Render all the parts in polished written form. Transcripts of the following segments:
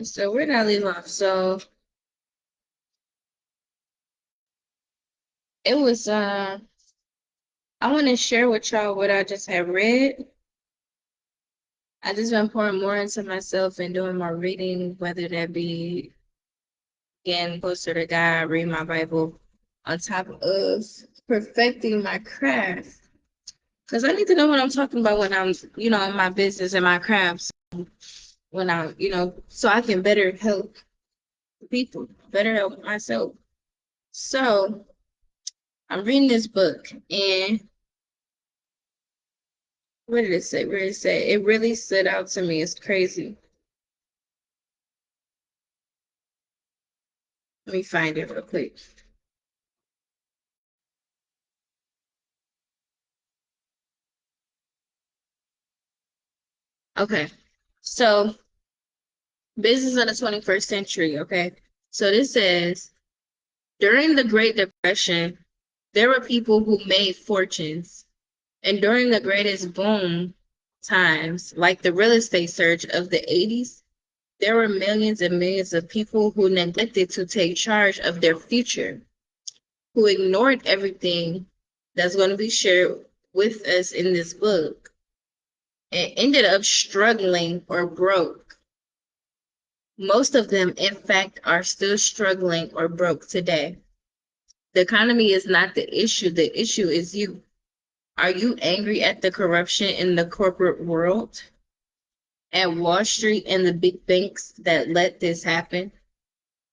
So where did I leave off? So it was I want to share with y'all what I just have read. I just been pouring more into myself and doing more reading, whether that be getting closer to God, reading my Bible, on top of perfecting my craft. Because I need to know what I'm talking about when I'm, in my business and my crafts. When I, so I can better help people, better help myself. So I'm reading this book, and what did it say? Where did it say? It really stood out to me. It's crazy. Let me find it real quick. Okay. So, business of the 21st century. Okay. So this says during the Great Depression, there were people who made fortunes. And during the greatest boom times, like the real estate surge of the 80s, there were millions and millions of people who neglected to take charge of their future, who ignored everything that's going to be shared with us in this book and ended up struggling or broke. Most of them, in fact, are still struggling or broke today. The economy is not the issue is you. Are you angry at the corruption in the corporate world, at Wall Street and the big banks that let this happen,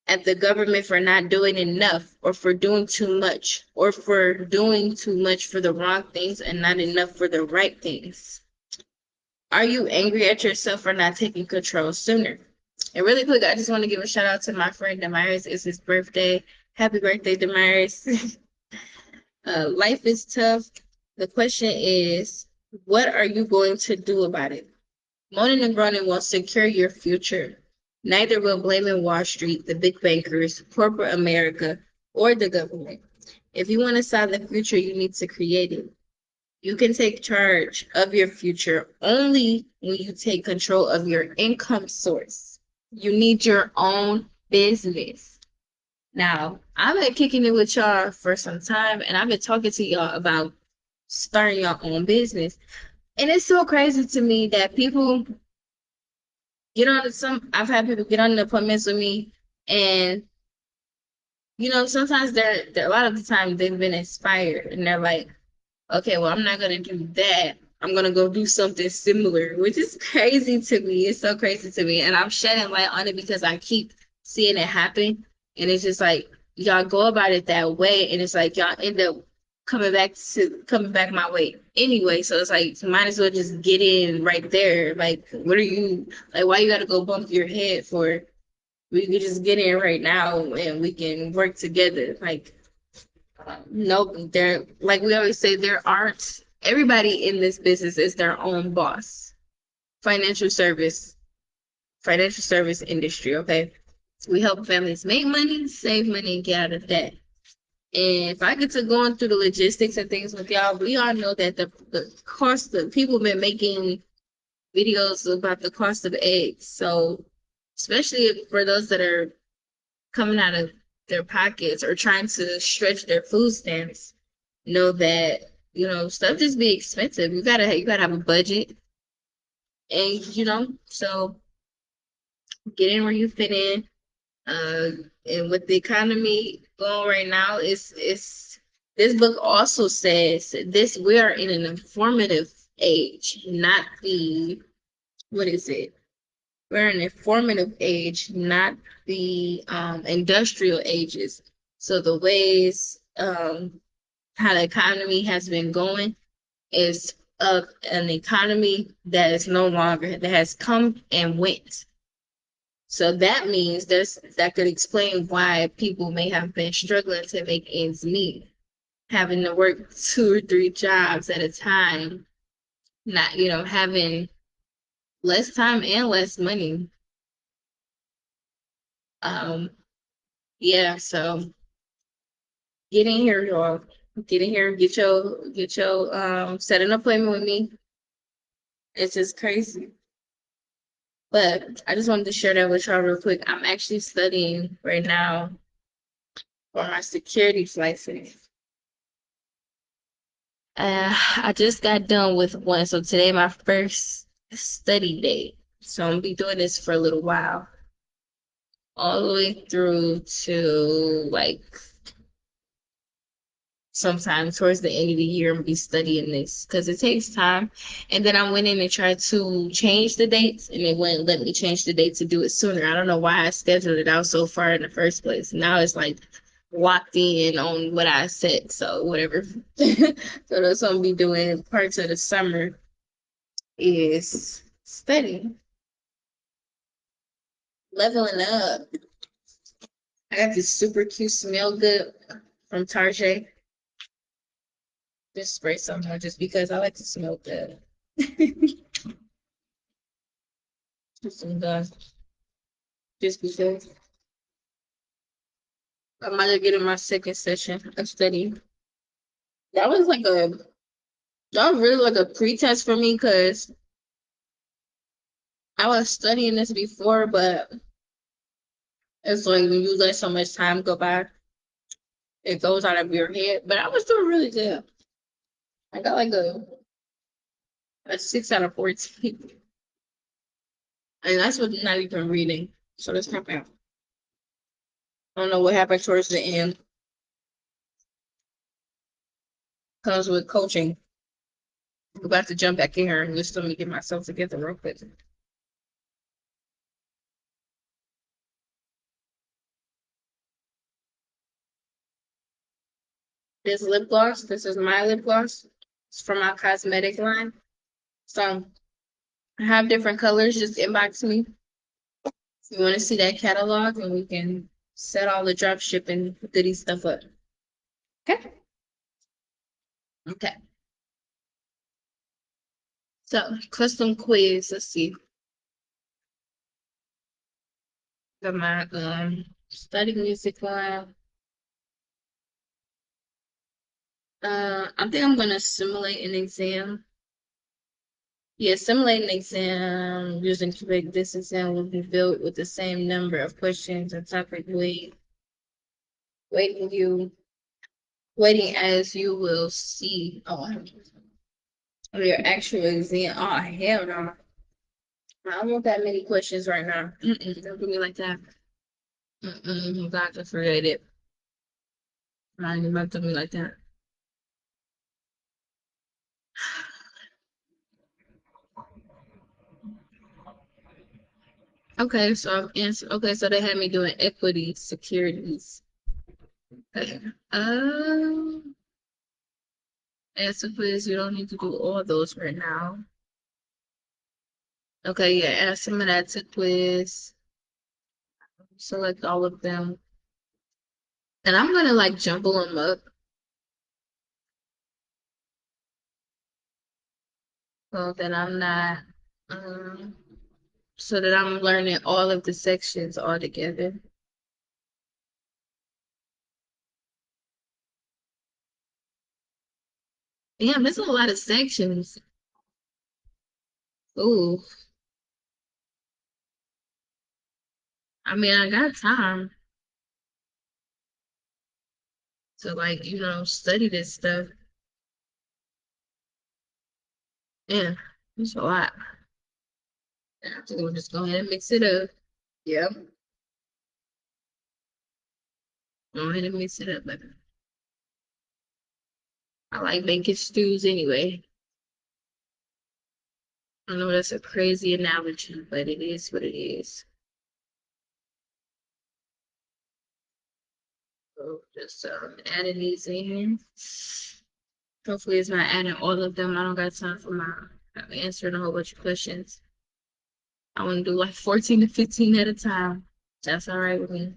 at the government for not doing enough or for doing too much or for doing too much for the wrong things and not enough for the right things? Are you angry at yourself for not taking control sooner? And really quick, I just want to give a shout out to my friend Damaris. It's his birthday. Happy birthday, Damaris. Life is tough. The question is, what are you going to do about it? Moaning and groaning won't secure your future. Neither will blaming Wall Street, the big bankers, corporate America, or the government. If you want to solve the future, you need to create it. You can take charge of your future only when you take control of your income source. You need your own business. Now, I've been kicking it with y'all for some time, and I've been talking to y'all about starting your own business. And it's so crazy to me that people I've had people get on the appointments with me, and sometimes they're a lot of the time they've been inspired and they're like, okay, well, I'm not gonna do that. I'm gonna go do something similar, which is crazy to me. It's so crazy to me. And I'm shedding light on it because I keep seeing it happen. And it's just like y'all go about it that way, and it's like y'all end up coming back my way anyway. So it's like might as well just get in right there. Like, what are you like? Why you gotta go bump your head for? We could just get in right now and we can work together. Like, nope, there, like we always say, there aren't, everybody in this business is their own boss. Financial service, financial service industry, okay? We help families make money, save money, and get out of debt. And if I get to going through the logistics and things with y'all, we all know that the cost of people been making videos about the cost of eggs. So especially for those that are coming out of their pockets or trying to stretch their food stamps, know that stuff just be expensive. You gotta have a budget, and so get in where you fit in. uh and with the economy going right now, it's this book also says this: we are in an informative age, not the, what is it, we're in an informative age, not the industrial ages. So the ways how the economy has been going is of an economy that is no longer, that has come and went. So that means that could explain why people may have been struggling to make ends meet, having to work 2 or 3 jobs at a time, not, having less time and less money. Um, yeah, so get in here, y'all. Get in here, set an appointment with me. It's just crazy. But I just wanted to share that with y'all real quick. I'm actually studying right now for my securities license. I just got done with one, so today my first study day. So I'm gonna be doing this for a little while, all the way through to like sometime towards the end of the year. I'm gonna be studying this because it takes time. And then I went in and tried to change the dates, and it wouldn't let me change the date to do it sooner. I don't know why I scheduled it out so far in the first place. Now it's like locked in on what I said, so whatever. So that's what I'm gonna be doing parts of the summer is studying, leveling up. I got this super cute smell good from Tarjay. Just spray some more just because I like to smell good. Some dust. Just because I might have get in my second session of studying. That was like a that was really like a pretest for me because I was studying this before, but it's like when you let so much time go by, it goes out of your head. But I was doing really good. I got like a 6 out of 14. And that's with not even reading. So that's not bad. I don't know what happened towards the end. Comes with coaching. I'm about to jump back in here and just let me get myself together real quick. This lip gloss, this is my lip gloss. It's from my cosmetic line. So I have different colors. Just inbox me if you want to see that catalog and we can set all the drop shipping goodie stuff up. Okay. Okay. So custom quiz. Let's see. Got my study music line. I think I'm gonna simulate an exam. Yeah, simulate an exam using Quebec. This exam will be built with the same number of questions and topic waiting you waiting as you will see. Your actual exam. Oh hell no. I don't want that many questions right now. Don't do me like that. You got to forget it. I ain't about to do me like that. Okay, so I've answered. Okay, so they had me doing equity securities. Okay. Answer quiz. You don't need to do all those right now. Okay, yeah, add some of that to quiz. Select all of them. And I'm gonna like jumble them up so that I'm not um so that I'm learning all of the sections all together. Damn, there's a lot of sections. Ooh, I mean, I got time to like, study this stuff. Yeah, it's a lot. I think we'll just go ahead and mix it up. Yep, go ahead and mix it up, baby. I like making stews anyway. I know that's a crazy analogy, but it is what it is. So just adding these in. Hopefully it's not adding all of them. I don't got time for my answering a whole bunch of questions. I want to do like 14 to 15 at a time. That's all right with me.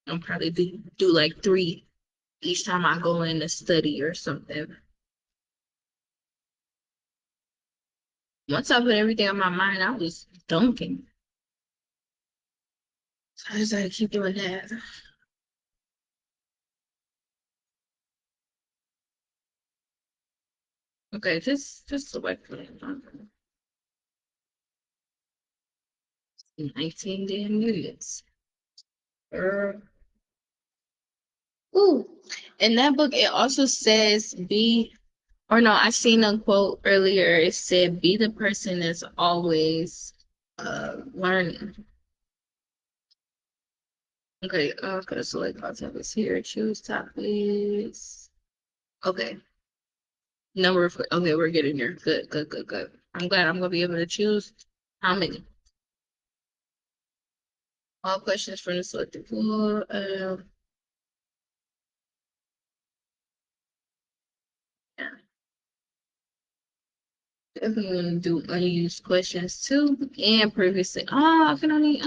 I'll probably do like three each time I go in to study or something. Once I put everything on my mind, I was dunking. So I just gotta keep doing that. Okay, just select it. 19 damn minutes. Girl. Ooh. In that book, it also says be, or no, I seen a quote earlier. It said, be the person that's always learning. Okay, okay, select all topics here. Choose topics. Okay, okay, we're getting there. Good, good, good, good. I'm glad I'm gonna be able to choose how many. All questions from the selected pool. Yeah, definitely want to do unused questions too, and previously. Oh, I can only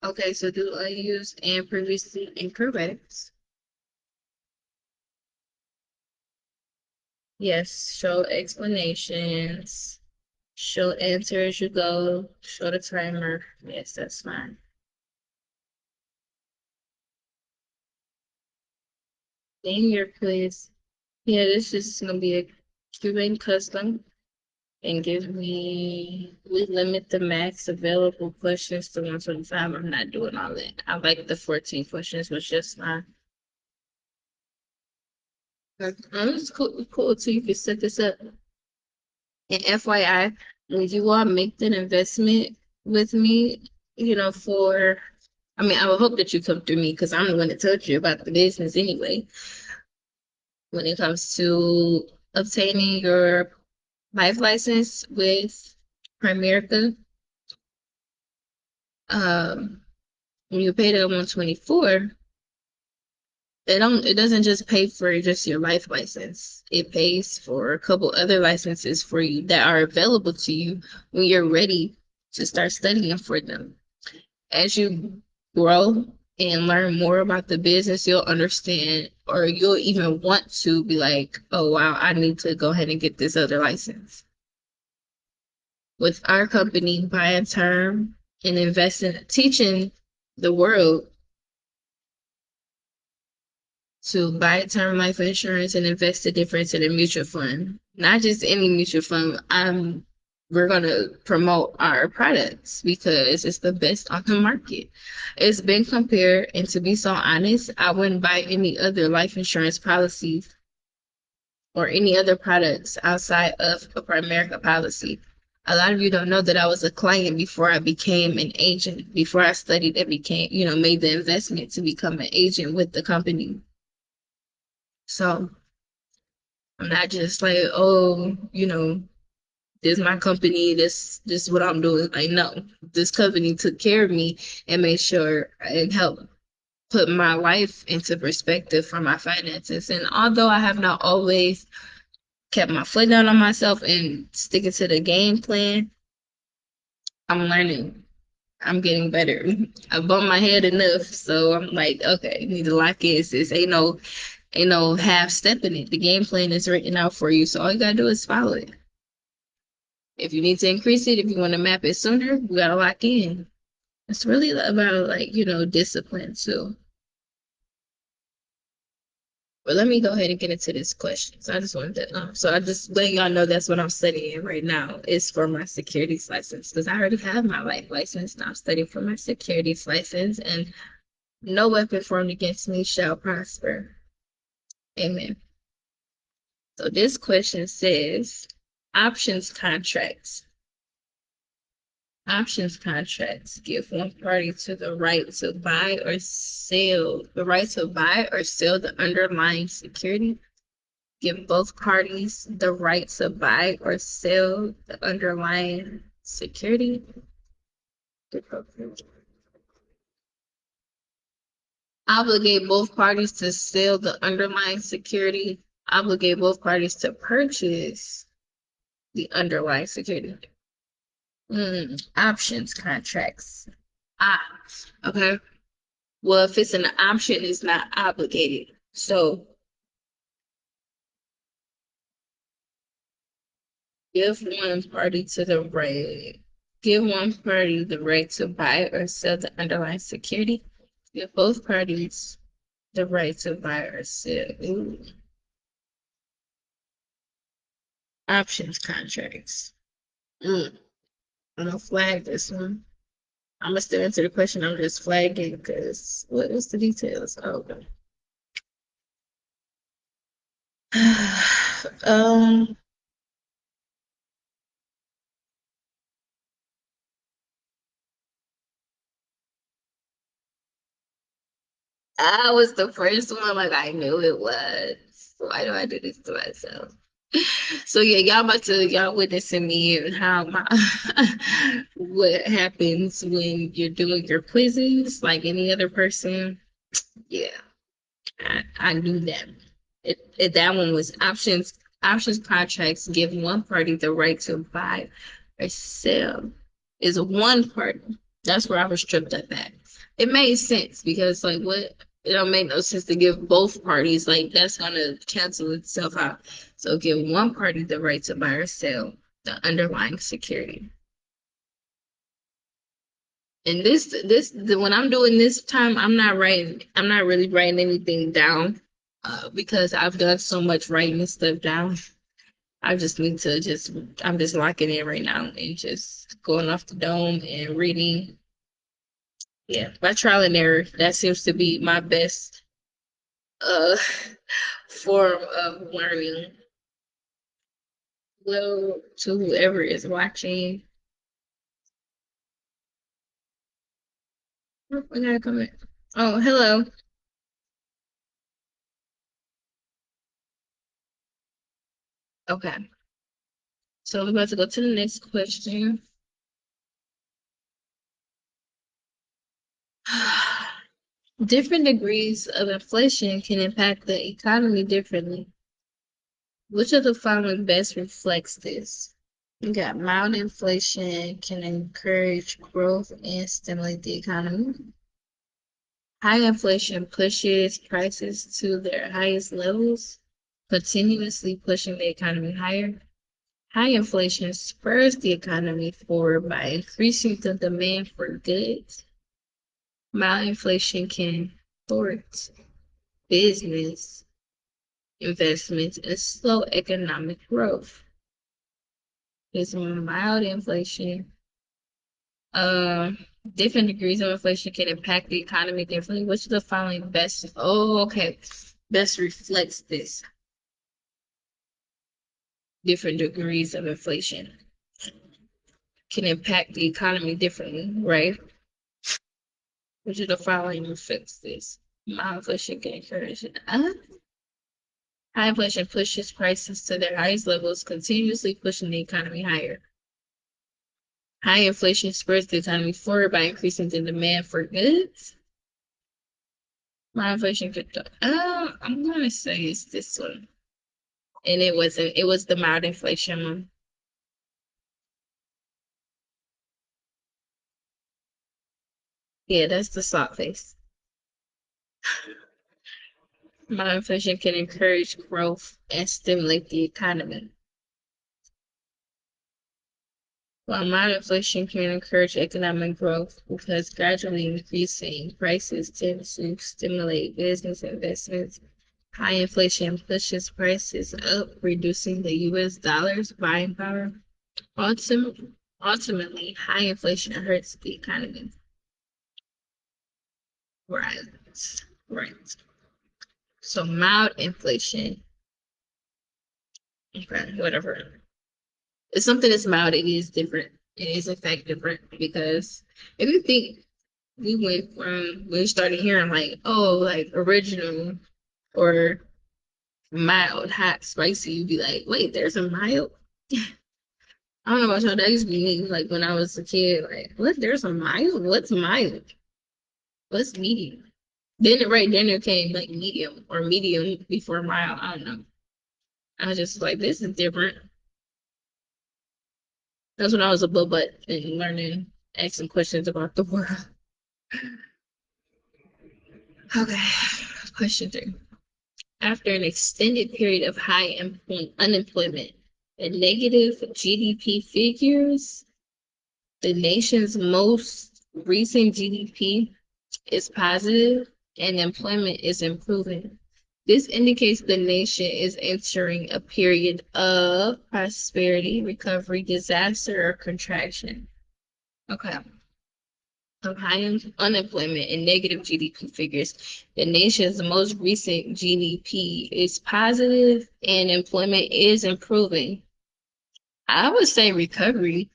Okay, so do unused and previously incorrect. Yes, show explanations. Show answer as you go. Show the timer. Yes, that's fine. Name your quiz. Yeah, this is gonna be a Q&A custom and give me, we limit the max available questions to 125. I'm not doing all that. I like the 14 questions, was just fine. It's cool too. You can set this up. And FYI, when you all make that investment with me, for, I mean, I would hope that you come through me because I'm the one that told you about the business anyway. When it comes to obtaining your life license with Primerica, um, when you pay that 124, it doesn't just pay for just your life license. It pays for a couple other licenses for you that are available to you when you're ready to start studying for them. As you grow and learn more about the business, you'll understand, or you'll even want to be like, oh wow, I need to go ahead and get this other license. With our company, buying term and investing, teaching the world to buy term life insurance and invest the difference in a mutual fund. Not just any mutual fund. We're gonna promote our products because it's the best on the market. It's been compared, and to be so honest, I wouldn't buy any other life insurance policies or any other products outside of a Primerica policy. A lot of you don't know that I was a client before I became an agent, before I studied and became, made the investment to become an agent with the company. So I'm not just like, oh, this is my company, this is what I'm doing. Like, no, this company took care of me and made sure and helped put my life into perspective for my finances. And although I have not always kept my foot down on myself and sticking to the game plan, I'm learning. I'm getting better. I bumped my head enough, so I'm like, okay, you need to lock in. Sis, ain't no half stepping it. The game plan is written out for you, so all you gotta do is follow it. If you need to increase it, if you want to map it sooner, you gotta lock in. It's really about like, discipline too. But let me go ahead and get into this question. So I just wanted to, so I just let y'all know that's what I'm studying right now is for my securities license because I already have my life license. Now I'm studying for my securities license, and no weapon formed against me shall prosper. Amen. So this question says, options contracts. Options contracts give one party to the right to buy or sell the underlying security. Give both parties the right to buy or sell the underlying security. Obligate both parties to sell the underlying security. Obligate both parties to purchase the underlying security. Options contracts. Ah, okay. Well, if it's an option, it's not obligated. So give one party to the right. Give one party the right to buy or sell the underlying security. Give both parties the right to buy or sell. Ooh. Options contracts. Mm. I'm gonna flag this one. I'm gonna still answer the question. I'm just flagging because what's the details? Oh, okay. um, I was the first one. Like I knew it was. Why do I do this to myself? So yeah, y'all witnessing me and how my what happens when you're doing your quizzes, like any other person. Yeah, I knew that. That one was options. Options contracts give one party the right to buy or sell. Is one party. That's where I was tripped up at. It made sense because like what it don't make no sense to give both parties like that's gonna cancel itself out. So give one party the right to buy or sell the underlying security. And when I'm doing this time, I'm not really writing anything down, because I've done so much writing this stuff down. I just need to I'm just locking in right now and just going off the dome and reading. Yeah, by trial and error, that seems to be my best uh form of learning. Well, to whoever is watching, oh, I gotta come in. Oh, hello. Okay, so we're about to go to the next question. Different degrees of inflation can impact the economy differently. Which of the following best reflects this? We got mild inflation can encourage growth and stimulate the economy. High inflation pushes prices to their highest levels, continuously pushing the economy higher. High inflation spurs the economy forward by increasing the demand for goods. Mild inflation can thwart business investments and slow economic growth. There's mild inflation. Um, Different degrees of inflation can impact the economy differently. Which of the following best? Oh, okay. Best reflects this. Different degrees of inflation can impact the economy differently, right? Which of the following reflects this? Mild inflation can encourage it. High inflation pushes prices to their highest levels, continuously pushing the economy higher. High inflation spurs the economy forward by increasing the demand for goods. My inflation could, I'm gonna say it's this one. And it wasn't, it was the mild inflation one. Yeah, that's the soft face. Mild inflation can encourage growth and stimulate the economy. While mild inflation can encourage economic growth because gradually increasing prices tends to stimulate business investments. High inflation pushes prices up, reducing the US dollar's buying power. Ultimately, high inflation hurts the economy. Right. Right. So mild inflation, okay, whatever. If something is mild, it is different. It is in fact different because if you think we went from when we started hearing like, oh, like original or mild, hot, spicy, you'd be like, wait, there's a mild. I don't know about y'all. That used to be me, like when I was a kid. Like, what? There's a mild? What's mild? What's medium? Then it came like medium or medium before mild. I don't know. I was just like, this is different. That's when I was a butt and learning, asking questions about the world. Okay, question three. After an extended period of high unemployment and negative GDP figures, the nation's most recent GDP is positive and employment is improving. This indicates the nation is entering a period of prosperity, recovery, disaster, or contraction. Okay. Of high unemployment and negative GDP figures, the nation's most recent GDP is positive and employment is improving. I would say recovery.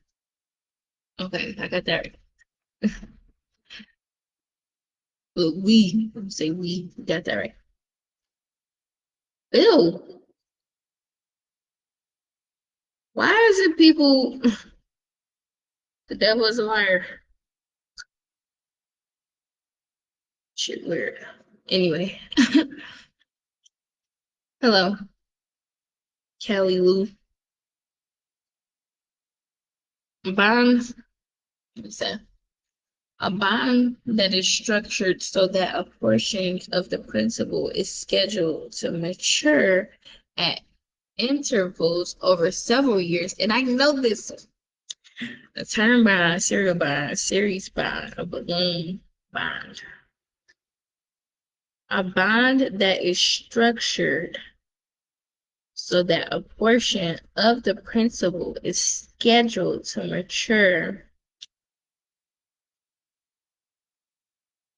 Okay, I got that right. But we, I would say we got that right. Ew. Why is it people? The devil is a liar. Shit, weird. Anyway, hello, Kelly Lou. Bonds. What's that? A bond that is structured so that a portion of the principal is scheduled to mature at intervals over several years. And I know this: a term bond, a serial bond, a series bond, a balloon bond. A bond that is structured so that a portion of the principal is scheduled to mature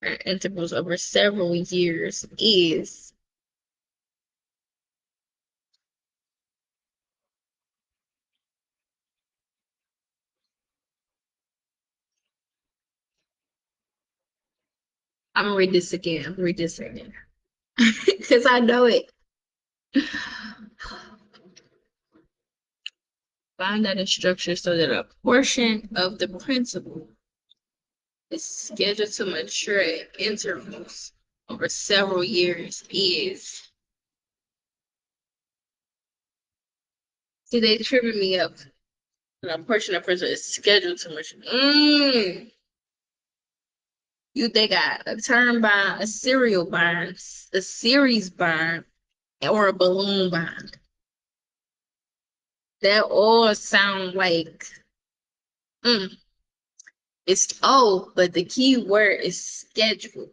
at intervals over several years is. I'm gonna read this again. I'm gonna read this again because I know it. Bond that is structured so that a portion of the principal is scheduled to mature at intervals over several years is. See, they tripping me up. And a portion of principal is scheduled to mature. You They got a term bond, a serial bond, a series bond, or a balloon bond. That all sound like mm, it's but the key word is schedule.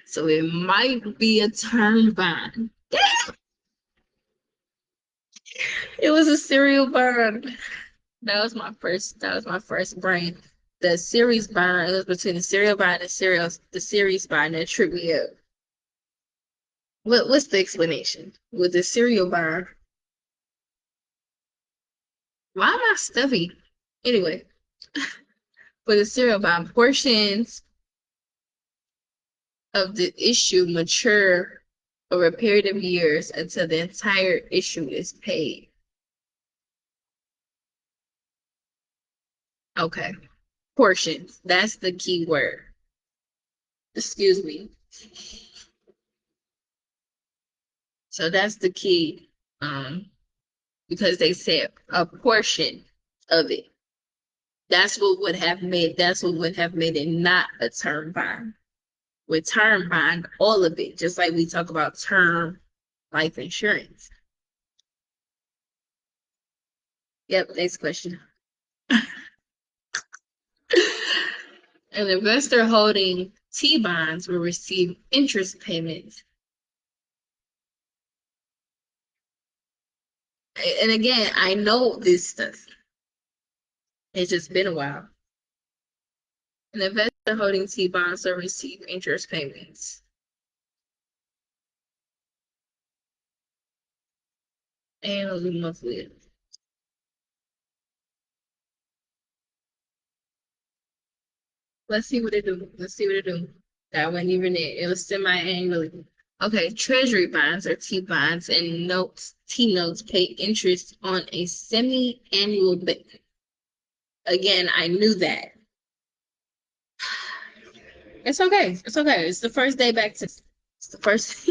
So it might be a term bond. It was a serial bond. That was my first brain. The series bond, it was between the serial bond and the series bond that tripped me up. What's the explanation? With the serial bond, why am I stuffy? Anyway, for the serial bond, portions of the issue mature over a period of years until the entire issue is paid. Okay. Portions. That's the key word. Excuse me. So that's the key. Because they said a portion of it. That's what would have made it not a term bond. With term bond, all of it, just like we talk about term life insurance. Yep, next question. An investor holding T bonds will receive interest payments. And again, I know this stuff. It's just been a while. An investor holding T bonds will receive interest payments. Annually, monthly. Let's see what it do. Let's see what it do. That wasn't even it. It was semi-annually. Okay, treasury bonds or T bonds and notes, T notes pay interest on a semi-annual basis. Again, I knew that. It's okay. It's okay. It's the first day back to it's the first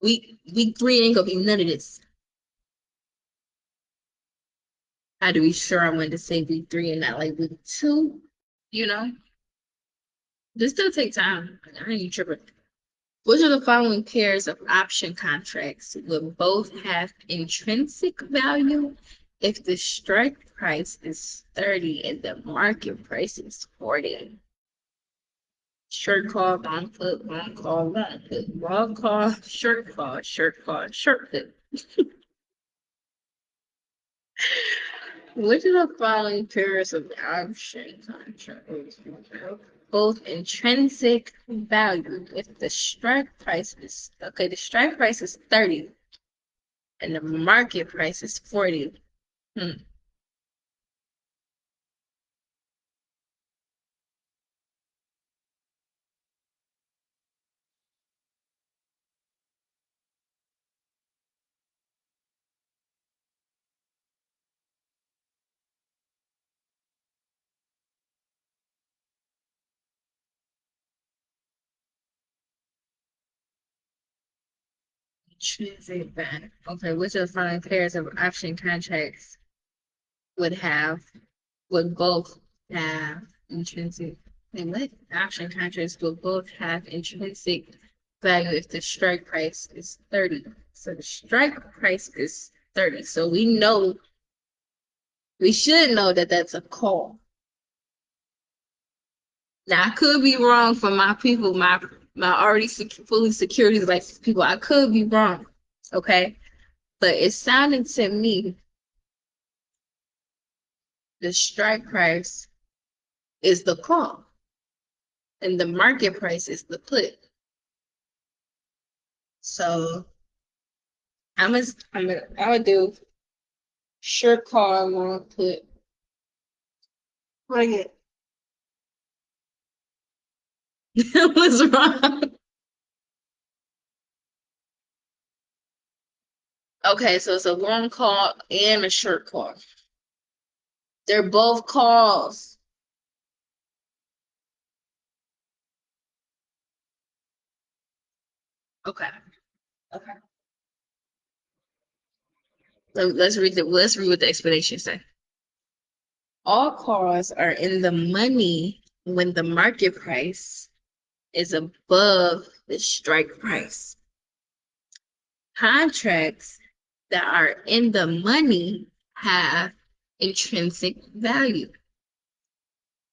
week 3 ain't gonna be none of this. I had to be sure I wanted to say week 3 and not like week 2, you know? This still take time. I ain't tripping. Which of the following pairs of option contracts would both have intrinsic value if the strike price is 30 and the market price is 40? Short call, long call, long call, short call, short call, short put. Which of the following pairs of option contracts both intrinsic value if the strike price is okay, the strike price is 30 and the market price is 40. Hmm. Intrinsic value. Okay, which of the following pairs of option contracts would have would both have intrinsic and what option contracts will both have intrinsic value if the strike price is 30. So the strike price is 30. So we should know that that's a call. Now I could be wrong for my people, my already fully securities license people. I could be wrong. Okay. But it sounded to me the strike price is the call and the market price is the put. So I would do short call long put. What I get? What's wrong? Okay, so it's a long call and a short call. They're both calls. Okay. Okay. Let's read what the explanation says. All calls are in the money when the market price is above the strike price. Contracts that are in the money have intrinsic value.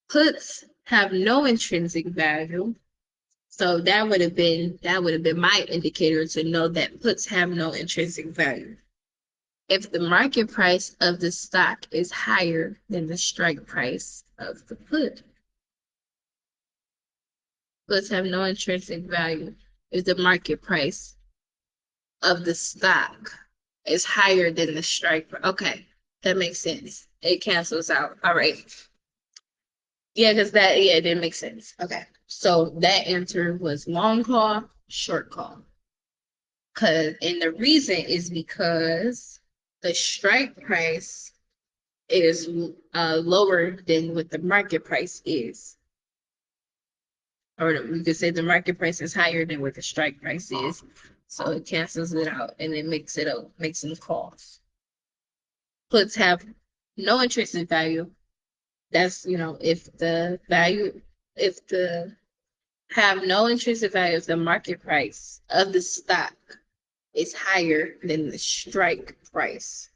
Puts have no intrinsic value. So that would have been my indicator to know that puts have no intrinsic value. If the market price of the stock is higher than the strike price of the put, puts have no intrinsic value if the market price of the stock is higher than the strike price. Okay, that makes sense. It cancels out. All right. Yeah, because it didn't make sense. Okay. So that answer was long call, short call. And the reason is because the strike price is lower than what the market price is. Or we could say the market price is higher than what the strike price is. So it cancels it out and it makes them calls. Puts have no intrinsic value. That's, if the have no intrinsic value if the market price of the stock is higher than the strike price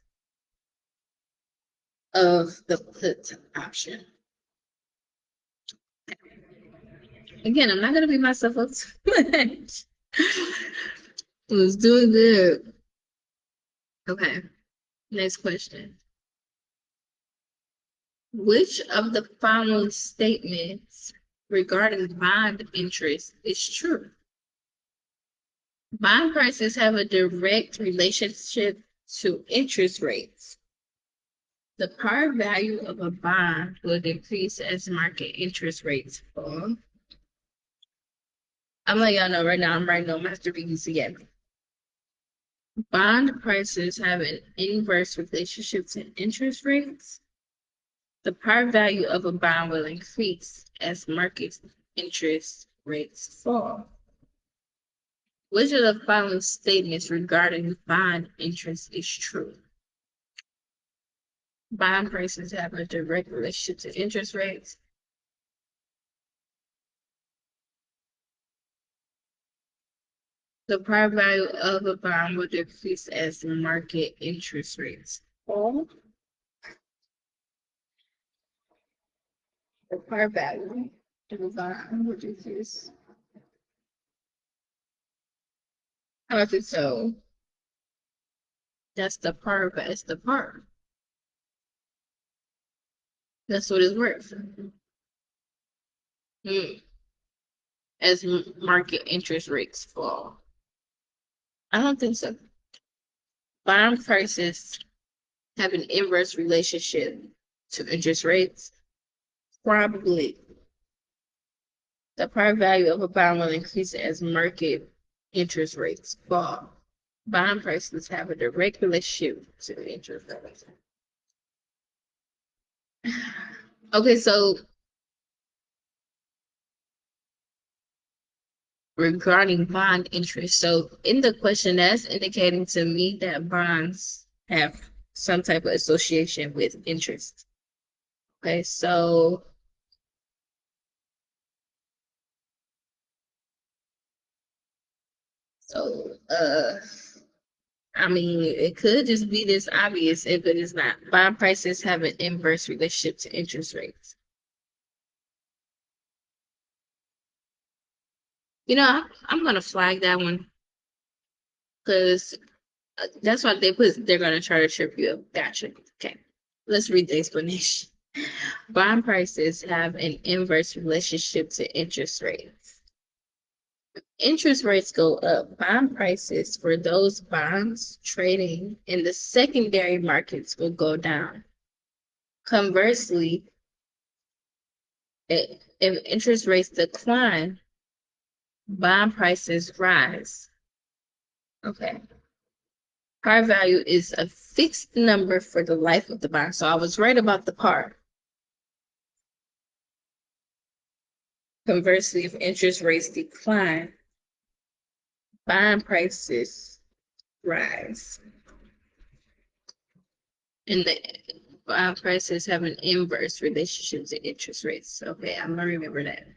of the put option. Again, I'm not gonna beat myself up too much. Was doing good. Okay, next question. Which of the following statements regarding bond interest is true? Bond prices have a direct relationship to interest rates. The par value of a bond will decrease as market interest rates fall. I'm letting y'all know right now, I'm writing on Master BDC again. Bond prices have an inverse relationship to interest rates. The par value of a bond will increase as market interest rates fall. Which of the following statements regarding bond interest is true? Bond prices have a direct relationship to interest rates. The par value of a bond will decrease as market interest rates fall. The par value of a bond will decrease. How much is so? That's the par, but it's the par. That's what it's worth. As market interest rates fall. I don't think so. Bond prices have an inverse relationship to interest rates. Probably the par value of a bond will increase as market interest rates fall. Bond prices have a direct relationship to interest rates. Okay, so regarding bond interest, so in the question, that's indicating to me that bonds have some type of association with interest. Okay, so I mean, it could just be this obvious if it is not. Bond prices have an inverse relationship to interest rates. I'm gonna flag that one because that's what they put. They're gonna try to trip you up. Gotcha. Okay, let's read the explanation. Bond prices have an inverse relationship to interest rates. Interest rates go up. Bond prices for those bonds trading in the secondary markets will go down. Conversely, if interest rates decline, bond prices rise. Okay. Par value is a fixed number for the life of the bond. So I was right about the par. Conversely, if interest rates decline, bond prices rise. And the bond prices have an inverse relationship to interest rates. Okay, I'm gonna remember that.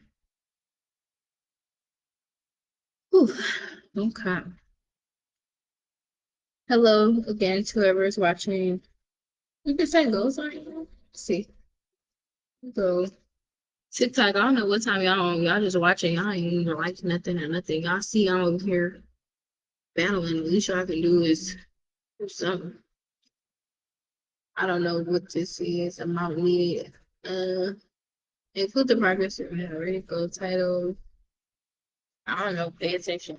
Whew. Okay. Hello again to whoever's watching. You can say goes on. Let's see. Go. TikTok, I don't know what time y'all on. Y'all just watching. Y'all ain't even like nothing or nothing. Y'all see I'm over here battling. The least y'all can do is do something. I don't know what this is. Amount needed. Include the progress we have already go title. I don't know. Pay attention.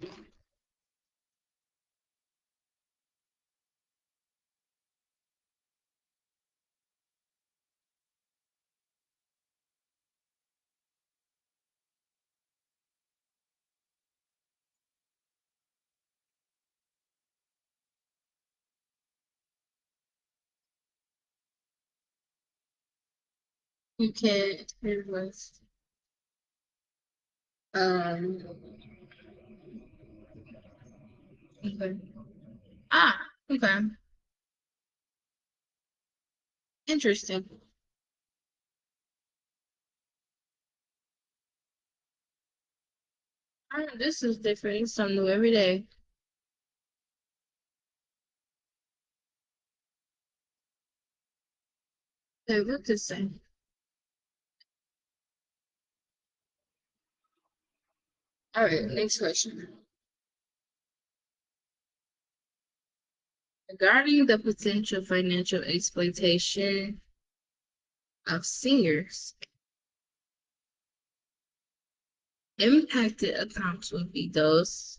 You can't. It was. Um. Okay. Ah. Okay. Interesting. This is different. It's something new every day. They look the same. All right. Next question. Regarding the potential financial exploitation of seniors, impacted accounts would be those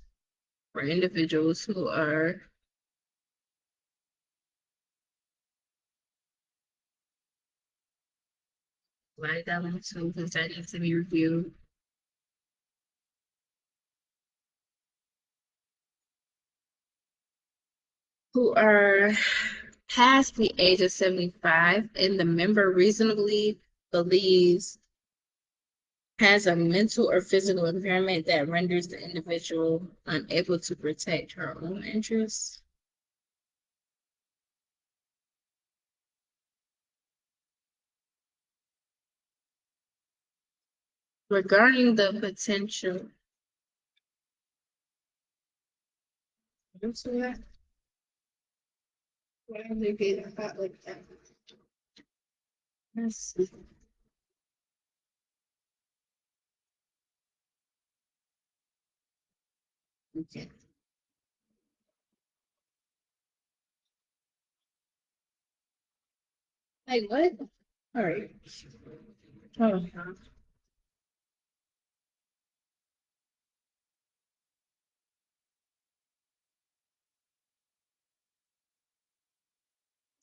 for individuals who are like that one too, because that needs to be reviewed, who are past the age of 75 and the member reasonably believes has a mental or physical impairment that renders the individual unable to protect her own interests. Regarding the potential, why are they getting hot like that? Let's see. Okay. Like what? All right. Oh,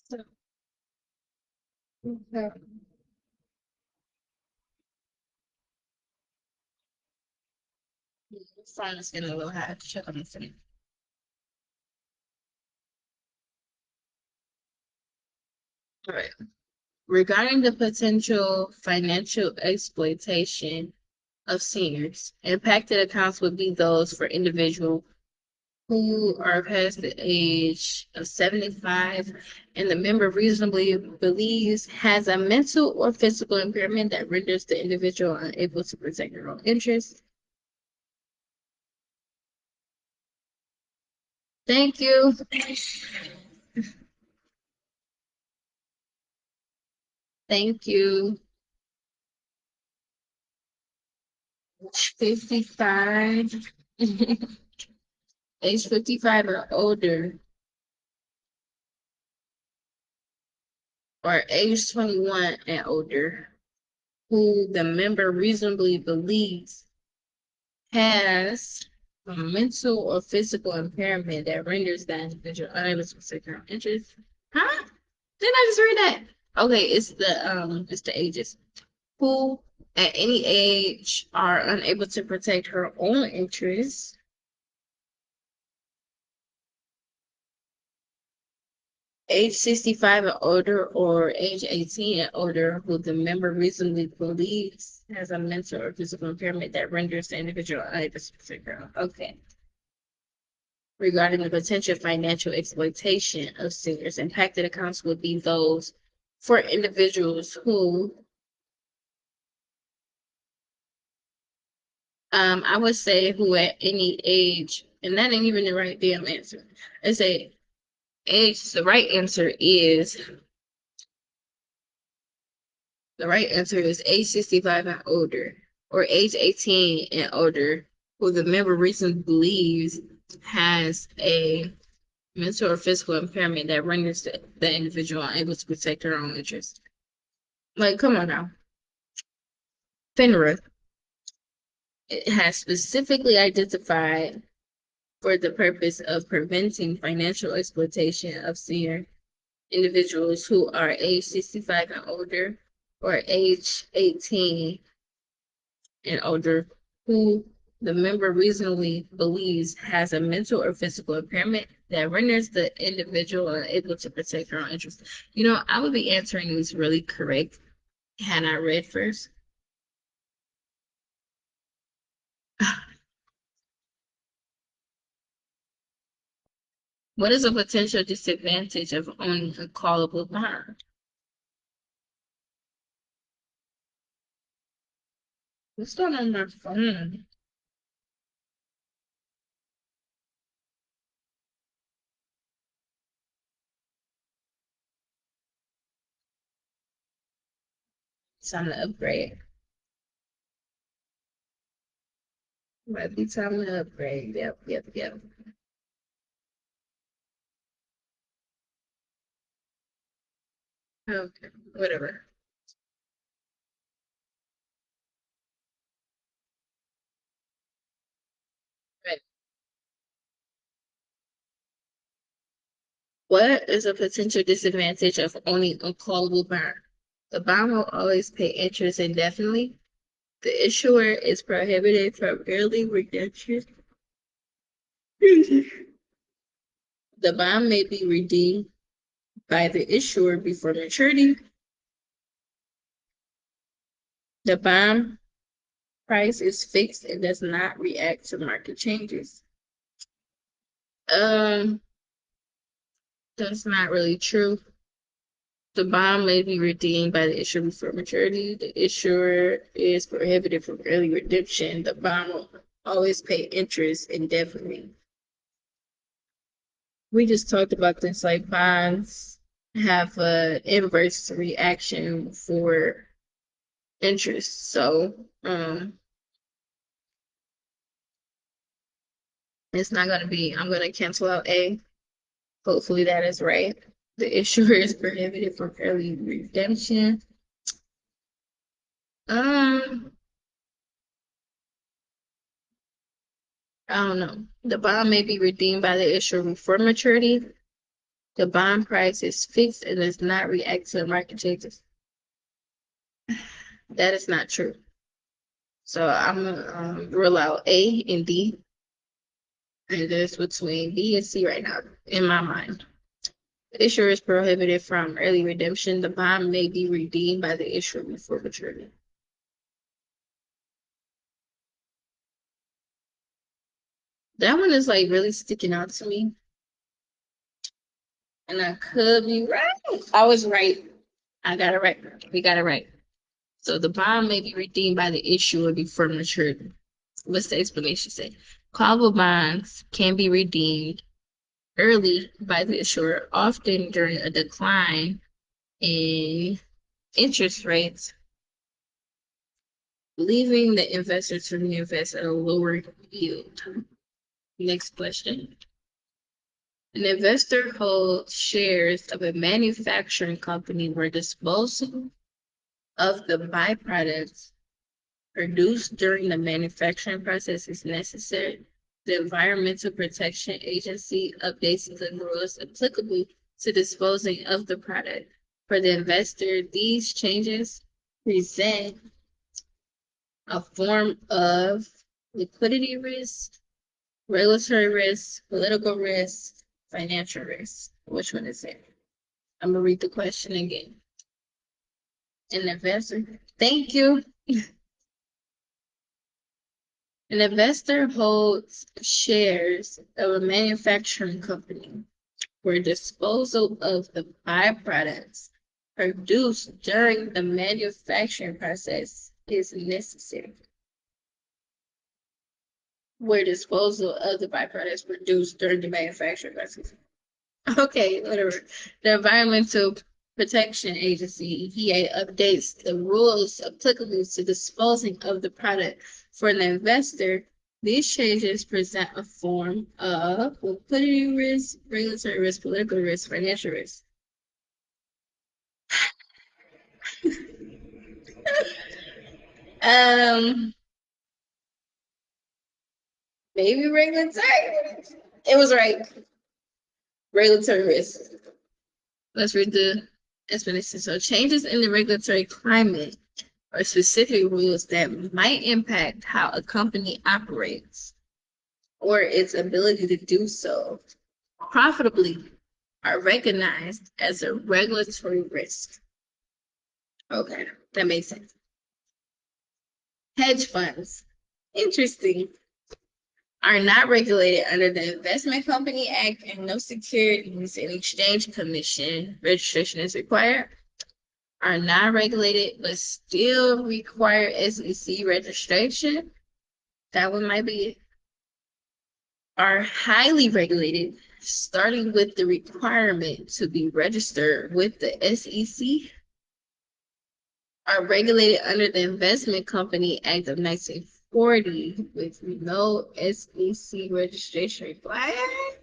so, phone is getting a little hot. I have to check on this thing. All right. Regarding the potential financial exploitation of seniors, impacted accounts would be those for individuals who are past the age of 75 and the member reasonably believes has a mental or physical impairment that renders the individual unable to protect their own interests. Thank you. Thank you. 55. Age 55 or older, or age 21 and older, who the member reasonably believes has a mental or physical impairment that renders that individual unable to pursue their interests. Huh? Didn't I just read that? Okay, it's the ages. Who at any age are unable to protect her own interests. Age 65 and older, or age 18 and older, who the member reasonably believes has a mental or physical impairment that renders the individual unable to protect her own. Okay. Regarding the potential financial exploitation of seniors, impacted accounts would be those for individuals who, I would say, who at any age, and that ain't even the right damn answer. I say age. The right answer is age 65 and older, or age 18 and older, who the member reasonably believes has a mental or physical impairment that renders the individual unable to protect her own interests. Like, come on now. FINRA, it has specifically identified for the purpose of preventing financial exploitation of senior individuals who are age 65 and older, or age 18 and older, who the member reasonably believes has a mental or physical impairment that renders the individual unable to protect their own interests. You know, I would be answering these really correct had I read first. What is a potential disadvantage of owning a callable bond? What's going on my phone? It's time to upgrade. Might be time to upgrade. Yep, yep, yep. Okay, whatever. Right. What is a potential disadvantage of owning a callable bond? The bond will always pay interest indefinitely. The issuer is prohibited from early redemption. The bond may be redeemed by the issuer before maturity. The bond price is fixed and does not react to market changes. Um, that's not really true. The bond may be redeemed by the issuer before maturity. The issuer is prohibited from early redemption. The bond will always pay interest indefinitely. We just talked about this, like bonds have an inverse reaction for interest. So it's not gonna be, I'm gonna cancel out A. Hopefully that is right. The issuer is prohibited from early redemption. Um, I don't know. The bond may be redeemed by the issuer before maturity. The bond price is fixed and does not react to market changes. That is not true. So I'm gonna rule out A and D, and there's between B and C right now in my mind. The issuer is prohibited from early redemption. The bond may be redeemed by the issuer before maturity. That one is like really sticking out to me, and I could be right. I was right. I got it right. We got it right. So the bond may be redeemed by the issuer before maturity. What's the explanation say? Callable bonds can be redeemed early by the issuer, often during a decline in interest rates, leaving the investor to reinvest at a lower yield. Next question. An investor holds shares of a manufacturing company where disposal of the byproducts produced during the manufacturing process is necessary. The Environmental Protection Agency updates the rules applicable to disposing of the product. For the investor, these changes present a form of liquidity risk, regulatory risk, political risk, financial risk. Which one is it? I'm gonna read the question again. An investor, thank you. An investor holds shares of a manufacturing company where disposal of the byproducts produced during the manufacturing process is necessary. Where disposal of the byproducts produced during the manufacturing process. Okay, whatever. The Environmental Protection Agency, EPA, updates the rules applicable to disposing of the product. For the investor, these changes present a form of liquidity risk, regulatory risk, political risk, financial risk. Um, maybe regulatory. It was right. Regulatory risk. Let's read the explanation. So, changes in the regulatory climate or specific rules that might impact how a company operates or its ability to do so profitably are recognized as a regulatory risk. Okay, that makes sense. Hedge funds, interesting, are not regulated under the Investment Company Act, and no Securities and Exchange Commission registration is required. Are not regulated but still require SEC registration. That one might be it. Are highly regulated, starting with the requirement to be registered with the SEC. Are regulated under the Investment Company Act of 1940 with no SEC registration required.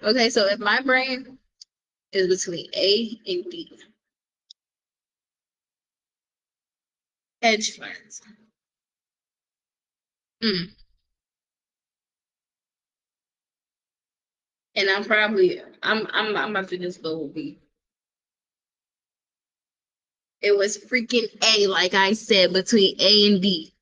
Okay, so if my brain is between A and D, hedge funds. Mm. And I'm about to just go with B. It was freaking A, like I said, between A and D.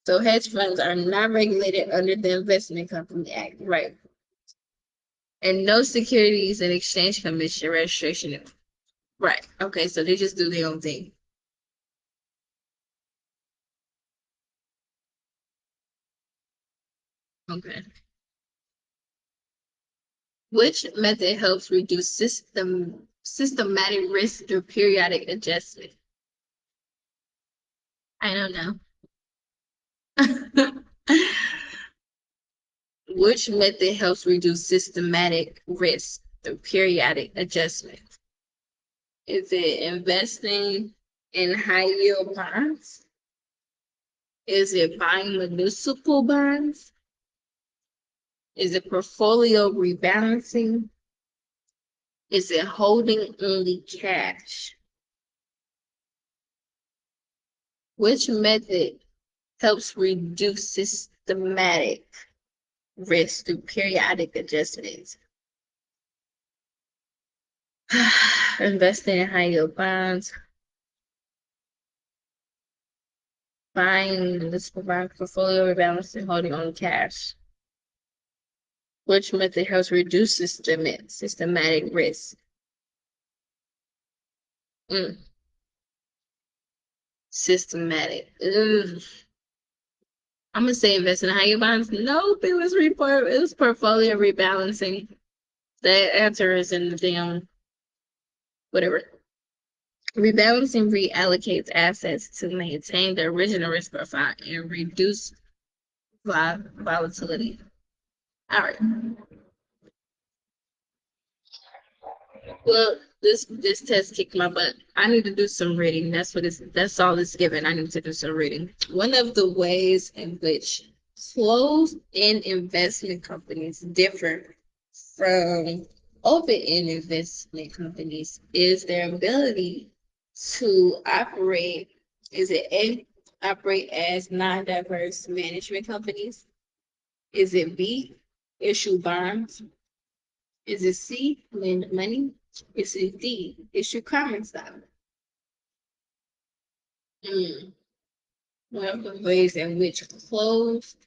So hedge funds are not regulated under the Investment Company Act, right? And no Securities and Exchange Commission registration, right? Okay, so they just do their own thing. Okay. Which method helps reduce systematic risk through periodic adjustment? I don't know. Which method helps reduce systematic risk through periodic adjustment? Is it investing in high yield bonds? Is it buying municipal bonds? Is it portfolio rebalancing? Is it holding only cash? Which method helps reduce systematic risk through periodic adjustments? Investing in high yield bonds, buying this provide portfolio rebalancing, holding on cash. Which method helps reduce systematic risk? Mm, systematic. Ugh. I'm gonna say invest in high yield bonds. Nope, it was portfolio rebalancing. The answer is in the damn whatever. Rebalancing reallocates assets to maintain the original risk profile and reduce volatility. All right. Well, this test kicked my butt. I need to do some reading. That's all it's given. I need to do some reading. One of the ways in which closed-end investment companies differ from open-end investment companies is their ability to operate. Is it A, operate as non-diverse management companies? Is it B, issue bonds? Is it C, lend money? Is it D, issue common stock? Mm. One of the ways in which closed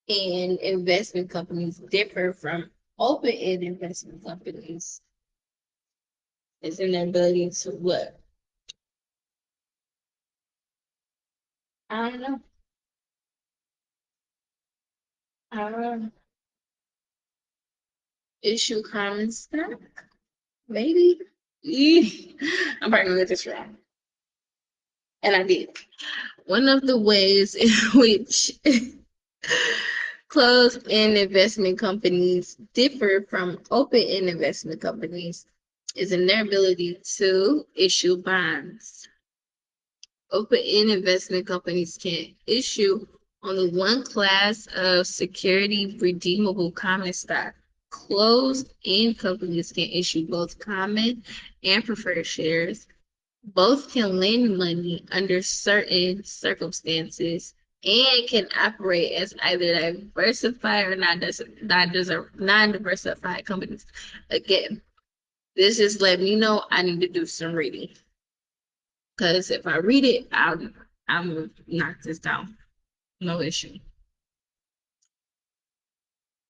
end investment companies differ from open end investment companies is in their ability to what? I don't know. I don't know. Issue common stock? Maybe. I'm probably gonna get this wrong. And I did. One of the ways in which closed-end investment companies differ from open-end investment companies is in their ability to issue bonds. Open-end investment companies can issue only one class of security redeemable common stock. Closed-end companies can issue both common and preferred shares. Both can lend money under certain circumstances and can operate as either diversified or non-diversified companies. Again, this just let me know I need to do some reading. Because if I read it, I'm knock this down. No issue.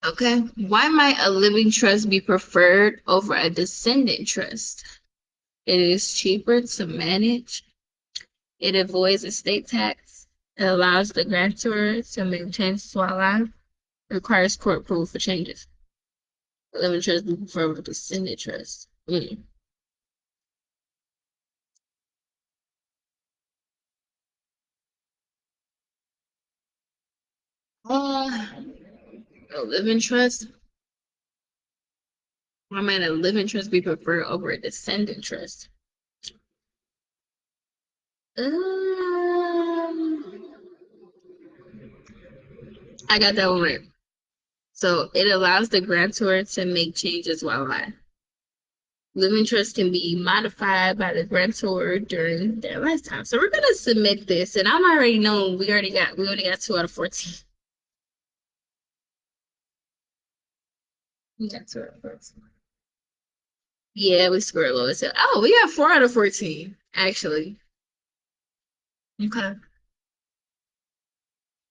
Okay. Why might a living trust be preferred over a descendant trust? It is cheaper to manage. It avoids estate tax. It allows the grantor to maintain swallow. Requires court approval for changes. Living trust be preferred over descendant trust. Uh, a living trust. Why might a living trust be preferred over a descendant trust? Um, I got that one right. So it allows the grantor to make changes while alive. Living trust can be modified by the grantor during their lifetime. So we're gonna submit this, and I'm already knowing we already got 2 out of 14. We got 2 out of 14. Yeah, we scored low as hell. Oh, we got 4 out of 14, actually. Okay.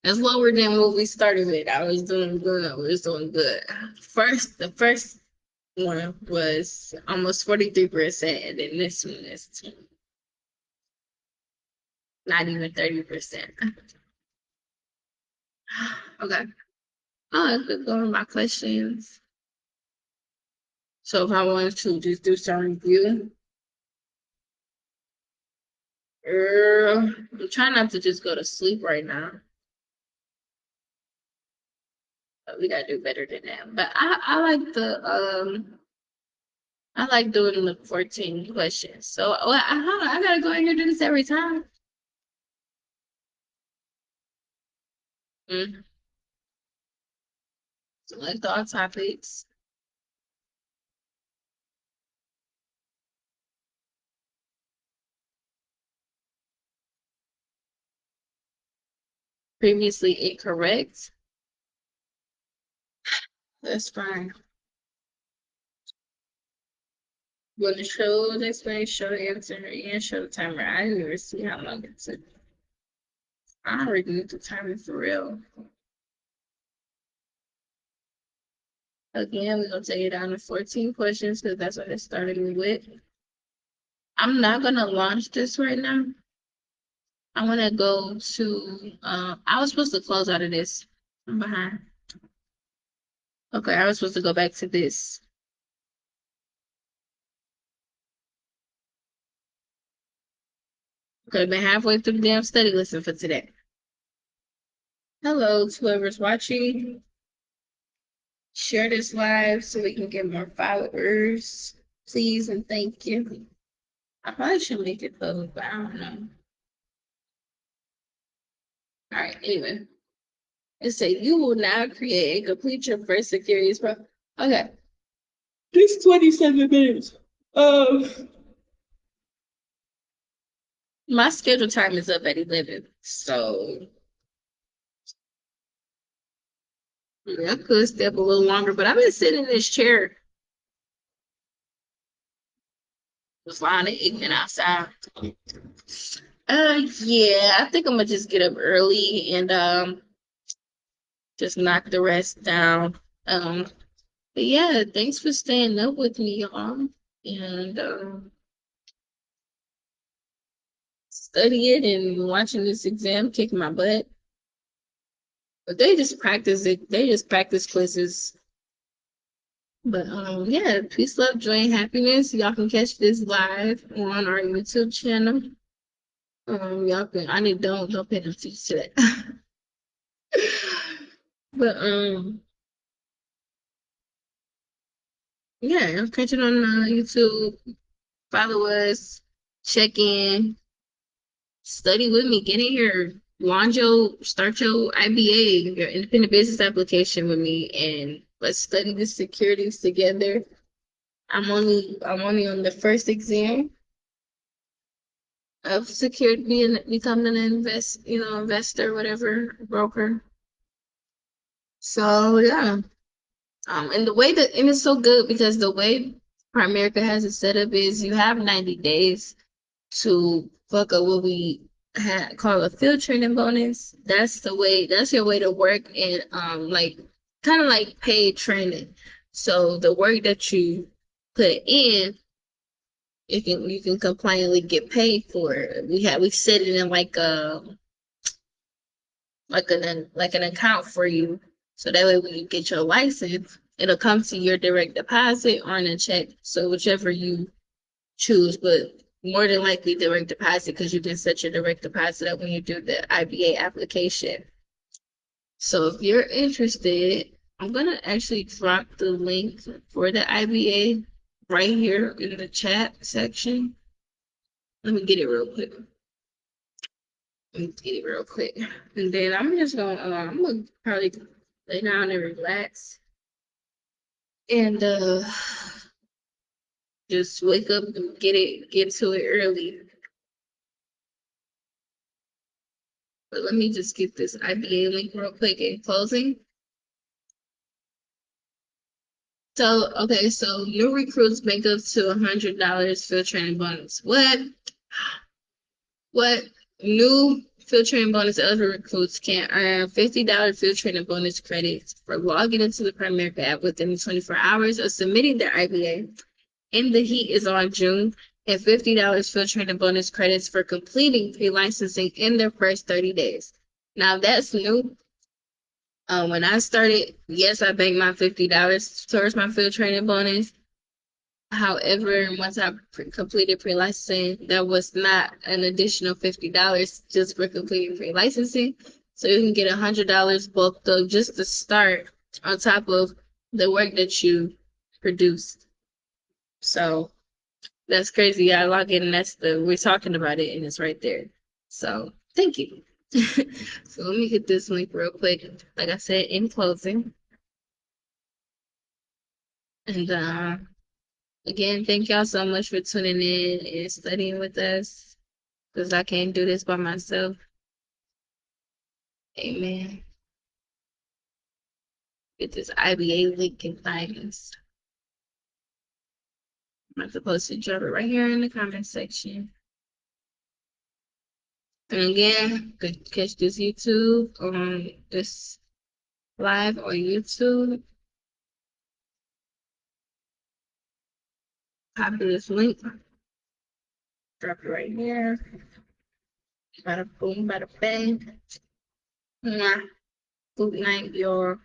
That's lower than what we started with. I was doing good. I was doing good. The first one was almost 43%, and then this one is not even 30%. Okay. I could go with my questions. So if I wanted to just do some review, I'm trying not to just go to sleep right now. But we gotta do better than that. But I like doing the 14 questions. So well, I gotta go in here and do this every time. Mm. Select all topics. previously incorrect, that's fine. When the show explain, show the answer, and show the timer. I didn't even see how long it took. I already knew the timer for real. Again, we're gonna take it down to 14 questions because that's what it started me with. I'm not gonna launch this right now. I wanna go to I was supposed to close out of this. I'm behind. Okay, I was supposed to go back to this. Could have been halfway through the damn study listen for today. Hello to whoever's watching. Share this live so we can get more followers. Please and thank you. I probably should make it public, but I don't know. All right, anyway. It say you will now create and complete your first securities pro. Okay. This 27 minutes. My scheduled time is up at 11. So I could step a little longer, but I've been sitting in this chair. Was lying and ignorant outside. Yeah, I think I'm gonna just get up early and just knock the rest down. But yeah, thanks for staying up with me, y'all, and studying and watching this exam kick my butt. But they just practice it. They just practice quizzes. But yeah, peace, love, joy, and happiness. Y'all can catch this live on our YouTube channel. Y'all can. I need don't pay no attention to that. But yeah, I'm catching on YouTube. Follow us, check in, study with me, get in here, start your IBA, your independent business application with me, and let's study the securities together. I'm only on the first exam of security being becoming an investor, whatever, broker. So yeah. And it's so good because the way Primerica has it set up is you have 90 days to fuck up what we call a field training bonus. That's your way to work and like kind of like paid training. So the work that you put in, you can compliantly get paid for it. We set it in like an account for you. So that way when you get your license, it'll come to your direct deposit or in a check. So whichever you choose, but more than likely direct deposit because you can set your direct deposit up when you do the IBA application. So if you're interested, I'm gonna actually drop the link for the IBA right here in the chat section. Let me get it real quick. And then I'm gonna probably lay down and relax and just wake up and get to it early. But let me just get this IBA link real quick in closing. So, okay, so new recruits make up to $100 field training bonus. What new field training bonus eligible recruits can earn $50 field training bonus credits for logging into the Primerica app within 24 hours of submitting their IBA. And the heat is on June, and $50 field training bonus credits for completing pre-licensing in their first 30 days. Now that's new. When I started, yes, I banked my $50 towards my field training bonus. However, once I completed pre-licensing, that was not an additional $50 just for completing pre-licensing. So you can get $100 bulk though just to start on top of the work that you produced. So that's crazy. I log in and we're talking about it and it's right there. So thank you. So let me hit this link real quick. Like I said, in closing. And again, thank y'all so much for tuning in and studying with us because I can't do this by myself. Amen. Get this IBA link in things. I'm supposed to drop it right here in the comment section. And again, could catch this YouTube on this live on YouTube. Copy this link. Drop it right here. Bada boom, bada bang. Good night, y'all.